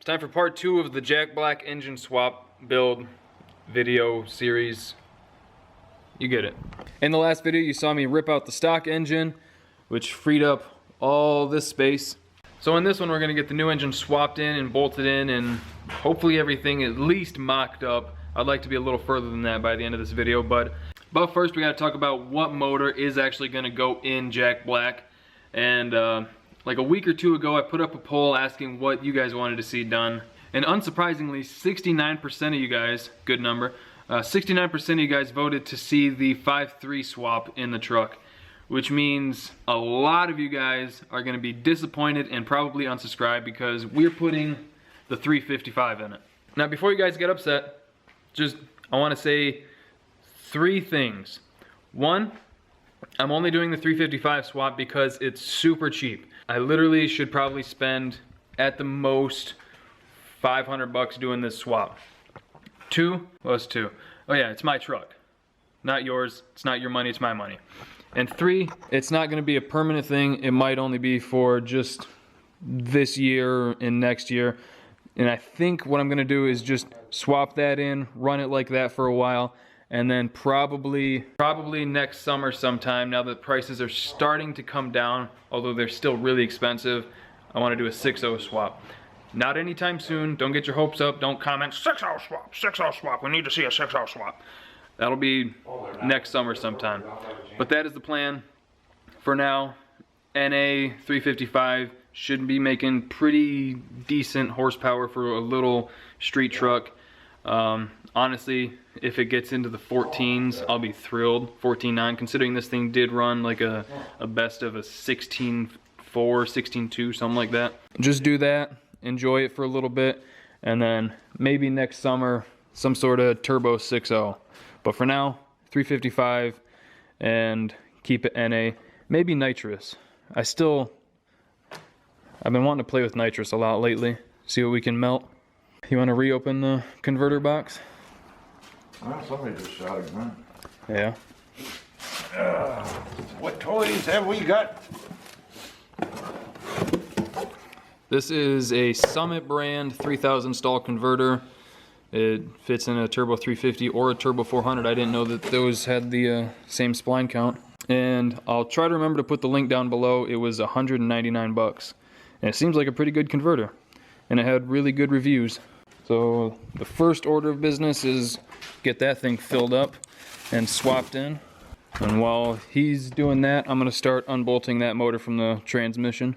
It's time for part 2 of the Jack Black engine swap build video series. You get it. In the last video, you saw me rip out the stock engine, which freed up all this space. So in this one, we're gonna get the new engine swapped in and bolted in, and hopefully everything at least mocked up. I'd like to be a little further than that by the end of this video, but first we gotta talk about what motor is actually gonna go in Jack Black. And like a week or two ago, I put up a poll asking what you guys wanted to see done. And unsurprisingly, 69% of you guys, good number, 69% of you guys voted to see the 5.3 swap in the truck, which means a lot of you guys are gonna be disappointed and probably unsubscribe because we're putting the 355 in it. Now, before you guys get upset, I wanna say 3 things. 1, I'm only doing the 355 swap because it's super cheap. I literally should probably spend at the most 500 bucks doing this swap. 2, well, it's 2. Oh yeah, it's my truck, not yours. It's not your money, it's my money. And 3, it's not gonna be a permanent thing. It might only be for just this year and next year. And I think what I'm gonna do is just swap that in, run it like that for a while, and then probably next summer sometime, now that prices are starting to come down, although they're still really expensive, I want to do a 6.0 swap. Not anytime soon. Don't get your hopes up. Don't comment 6.0 swap, 6.0 swap. We need to see a 6.0 swap. That'll be next summer sometime. But that is the plan. For now, NA 355 should be making pretty decent horsepower for a little street truck. Honestly, if it gets into the 14s, I'll be thrilled. 14.9, considering this thing did run like a best of a 16.4, 16.2, something like that. Just do that, enjoy it for a little bit, and then maybe next summer, some sort of turbo 6.0. But for now, 355, and keep it NA. Maybe nitrous. I've been wanting to play with nitrous a lot lately. See what we can melt. You want to reopen the converter box? Well, somebody just shot a gun. Yeah. What toys have we got? This is a Summit brand 3000 stall converter. It fits in a turbo 350 or a turbo 400. I didn't know that those had the same spline count. And I'll try to remember to put the link down below. It was 199 bucks. And it seems like a pretty good converter. And it had really good reviews. So the first order of business is get that thing filled up and swapped in. And while he's doing that, I'm gonna start unbolting that motor from the transmission.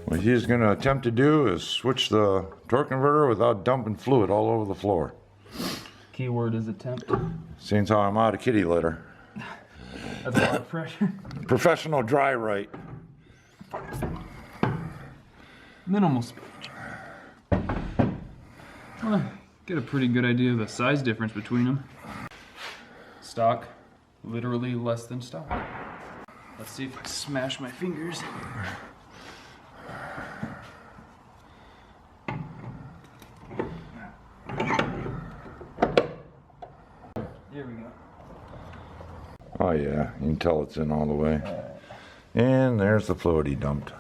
What he's going to attempt to do is switch the torque converter without dumping fluid all over the floor. Keyword is attempt. Seeing how I'm out of kitty litter. That's a lot of pressure. Professional dry right. Minimal speed. Well, get a pretty good idea of the size difference between them. Stock, literally less than stock. Let's see if I smash my fingers. Here we go. Oh yeah, you can tell it's in all the way. And there's the fluid he dumped.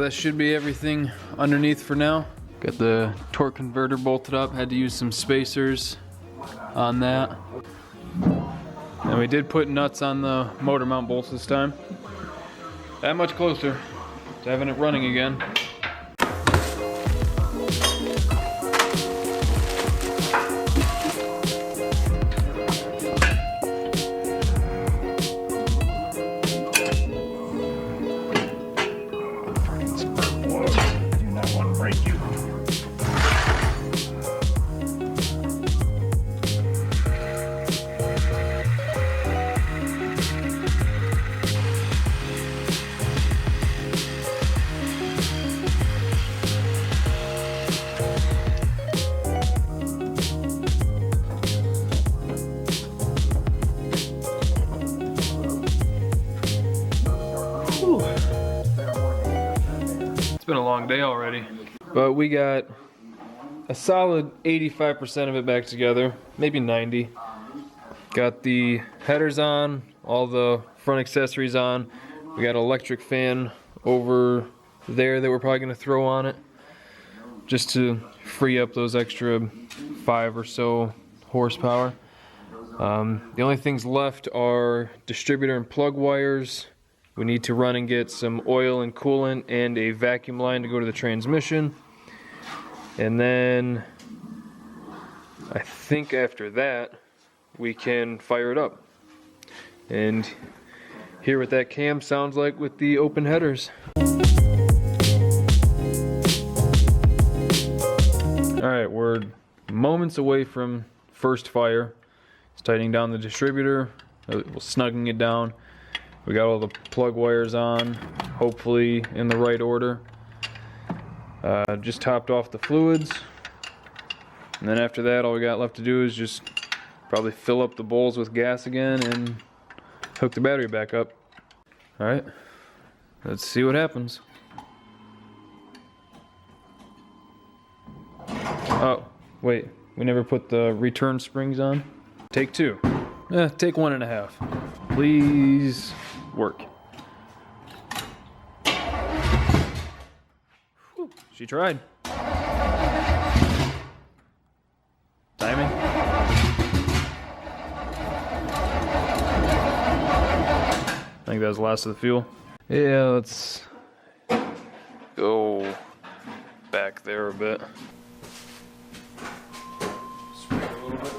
that should be everything underneath for now. Got the torque converter bolted up, had to use some spacers on that. And we did put nuts on the motor mount bolts this time. That much closer to having it running again. It's been a long day already, but we got a solid 85% of it back together, maybe 90. Got the headers on, all the front accessories on. We got an electric fan over there that we're probably going to throw on it just to free up those extra 5 or so horsepower. The only things left are distributor and plug wires. We need to run and get some oil and coolant and a vacuum line to go to the transmission. And then I think after that we can fire it up and hear what that cam sounds like with the open headers. Alright, we're moments away from first fire. It's tightening down the distributor, snugging it down. We got all the plug wires on, hopefully in the right order. Just topped off the fluids. And then after that, all we got left to do is just probably fill up the bowls with gas again and hook the battery back up. All right, let's see what happens. Oh, wait, we never put the return springs on. Take 2. Take 1.5. Please work. Whew, she tried. Timing. I think that was the last of the fuel. Yeah, let's go back there a bit. Spray a little bit.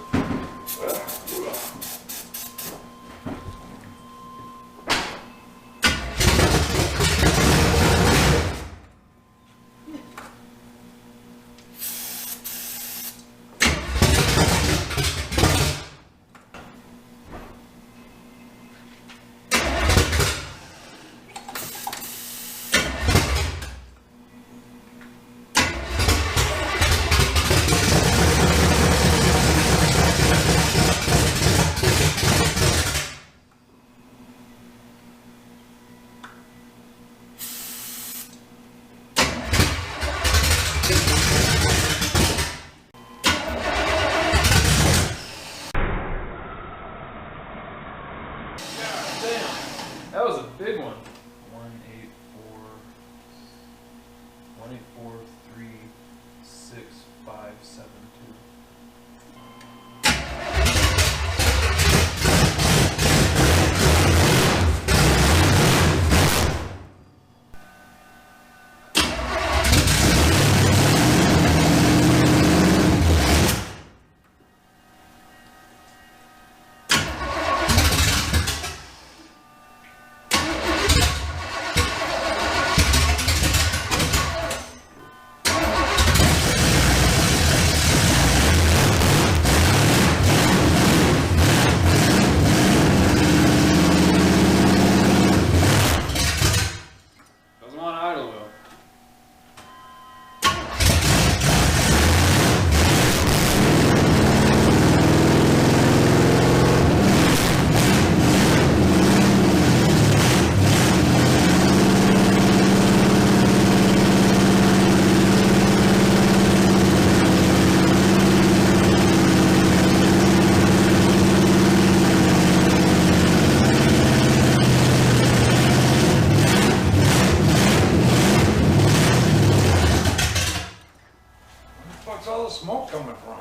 from?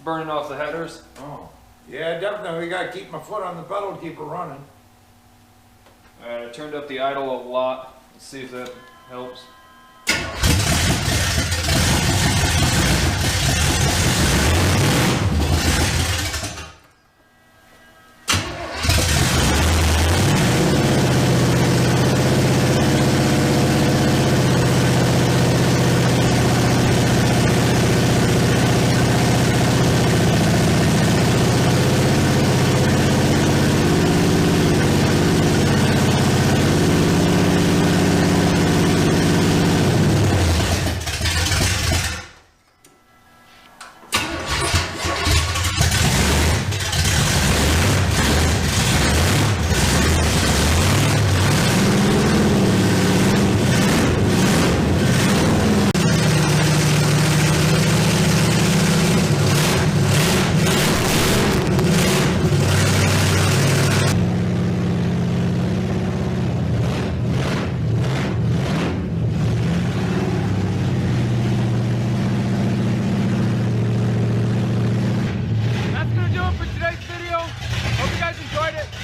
Burning off the headers. Oh. Yeah, definitely. We gotta keep my foot on the pedal to keep it running. Alright, I turned up the idle a lot. Let's see if that helps.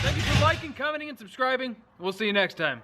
Thank you for liking, commenting, and subscribing. We'll see you next time.